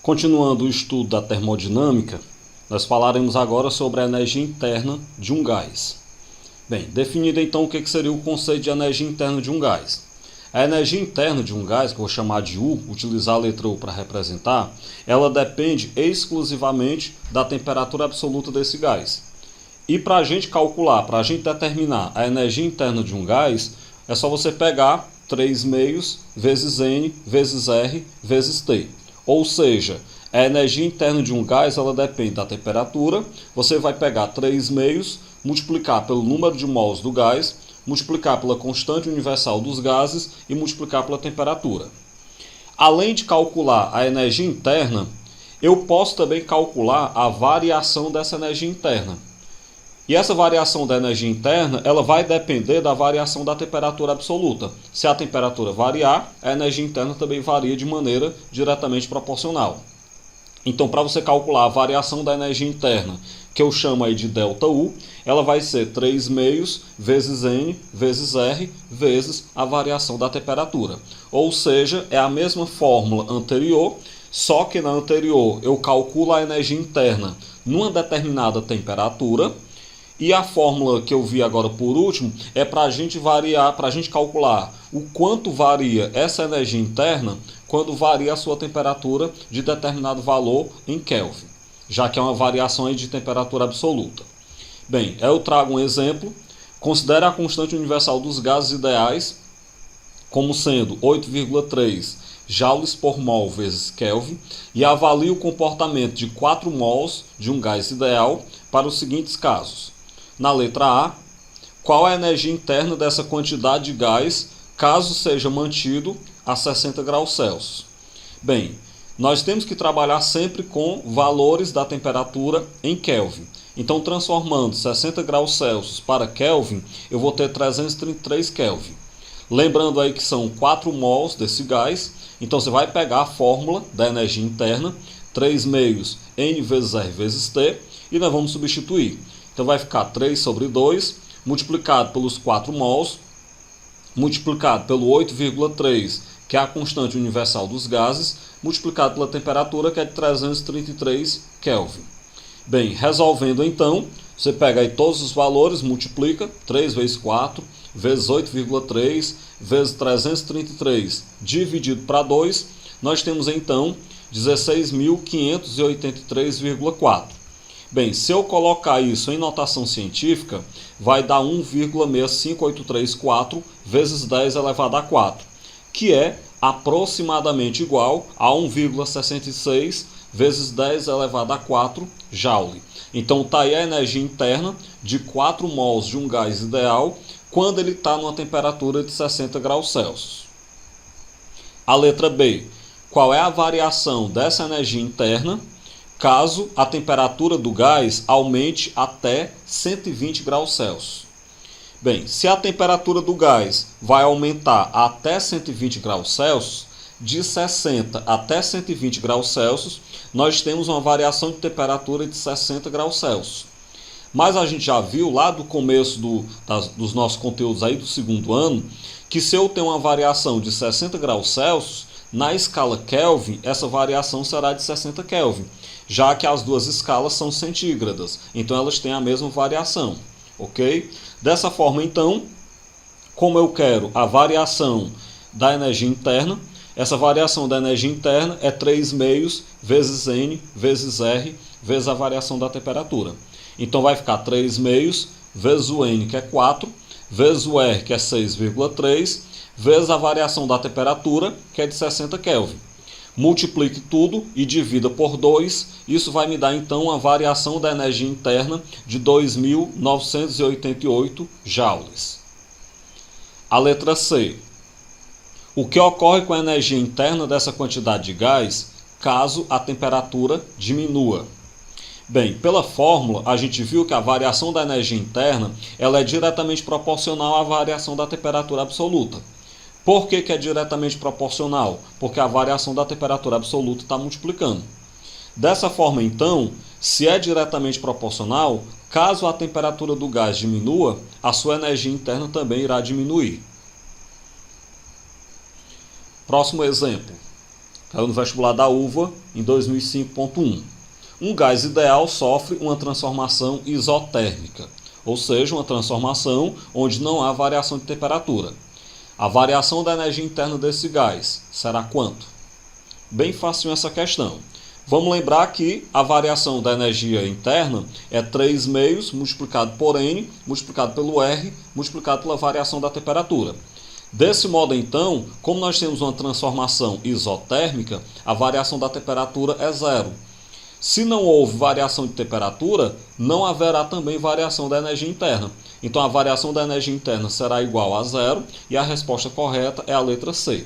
Continuando o estudo da termodinâmica, nós falaremos agora sobre a energia interna de um gás. Bem, definido então o que seria o conceito de energia interna de um gás. A energia interna de um gás, que eu vou chamar de U, utilizar a letra U para representar, ela depende exclusivamente da temperatura absoluta desse gás. E para a gente calcular, para a gente determinar a energia interna de um gás, é só você pegar 3 meios vezes N vezes R vezes T. Ou seja, a energia interna de um gás ela depende da temperatura. Você vai pegar 3 meios, multiplicar pelo número de mols do gás, multiplicar pela constante universal dos gases e multiplicar pela temperatura. Além de calcular a energia interna, eu posso também calcular a variação dessa energia interna. E essa variação da energia interna, ela vai depender da variação da temperatura absoluta. Se a temperatura variar, a energia interna também varia de maneira diretamente proporcional. Então, para você calcular a variação da energia interna, que eu chamo aí de ΔU, ela vai ser 3 meios vezes N vezes R vezes a variação da temperatura. Ou seja, é a mesma fórmula anterior, só que na anterior eu calculo a energia interna numa determinada temperatura. E a fórmula que eu vi agora por último é para a gente variar, para a gente calcular o quanto varia essa energia interna quando varia a sua temperatura de determinado valor em Kelvin, já que é uma variação aí de temperatura absoluta. Bem, eu trago um exemplo. Considere a constante universal dos gases ideais como sendo 8,3 joules por mol vezes Kelvin e avalie o comportamento de 4 mols de um gás ideal para os seguintes casos. Na letra A, qual é a energia interna dessa quantidade de gás caso seja mantido a 60 graus Celsius? Bem, nós temos que trabalhar sempre com valores da temperatura em Kelvin. Então, transformando 60 graus Celsius para Kelvin, eu vou ter 333 Kelvin. Lembrando aí que são 4 mols desse gás, então você vai pegar a fórmula da energia interna, 3 meios N vezes R vezes T, e nós vamos substituir. Então vai ficar 3 sobre 2, multiplicado pelos 4 mols, multiplicado pelo 8,3, que é a constante universal dos gases, multiplicado pela temperatura, que é de 333 Kelvin. Bem, resolvendo então, você pega aí todos os valores, multiplica, 3 vezes 4, vezes 8,3, vezes 333, dividido para 2, nós temos então 16.583,4. Bem, se eu colocar isso em notação científica, vai dar 1,65834 vezes 10 elevado a 4, que é aproximadamente igual a 1,66 vezes 10 elevado a 4 joule. Então está aí a energia interna de 4 mols de um gás ideal quando ele está numa temperatura de 60 graus Celsius. A letra B, qual é a variação dessa energia interna caso a temperatura do gás aumente até 120 graus Celsius? Bem, se a temperatura do gás vai aumentar até 120 graus Celsius, de 60 até 120 graus Celsius, nós temos uma variação de temperatura de 60 graus Celsius. Mas a gente já viu lá do começo dos nossos conteúdos aí do segundo ano, que se eu tenho uma variação de 60 graus Celsius, na escala Kelvin, essa variação será de 60 Kelvin, já que as duas escalas são centígradas, então elas têm a mesma variação, ok? Dessa forma, então, como eu quero a variação da energia interna, essa variação da energia interna é 3 meios vezes N vezes R vezes a variação da temperatura. Então vai ficar 3 meios vezes o N, que é 4, vezes o R, que é 6,3, vezes a variação da temperatura, que é de 60 Kelvin. Multiplique tudo e divida por 2, isso vai me dar então uma variação da energia interna de 2.988 joules. A letra C. O que ocorre com a energia interna dessa quantidade de gás caso a temperatura diminua? Bem, pela fórmula, a gente viu que a variação da energia interna ela é diretamente proporcional à variação da temperatura absoluta. Por que é diretamente proporcional? Porque a variação da temperatura absoluta está multiplicando. Dessa forma, então, se é diretamente proporcional, caso a temperatura do gás diminua, a sua energia interna também irá diminuir. Próximo exemplo. caiu no vestibular da UVA em 2005.1. Um gás ideal sofre uma transformação isotérmica, ou seja, uma transformação onde não há variação de temperatura. A variação da energia interna desse gás será quanto? Bem fácil essa questão. Vamos lembrar que a variação da energia interna é 3 meios multiplicado por N, multiplicado pelo R, multiplicado pela variação da temperatura. Desse modo, então, como nós temos uma transformação isotérmica, a variação da temperatura é zero. Se não houve variação de temperatura, não haverá também variação da energia interna. Então, a variação da energia interna será igual a zero e a resposta correta é a letra C.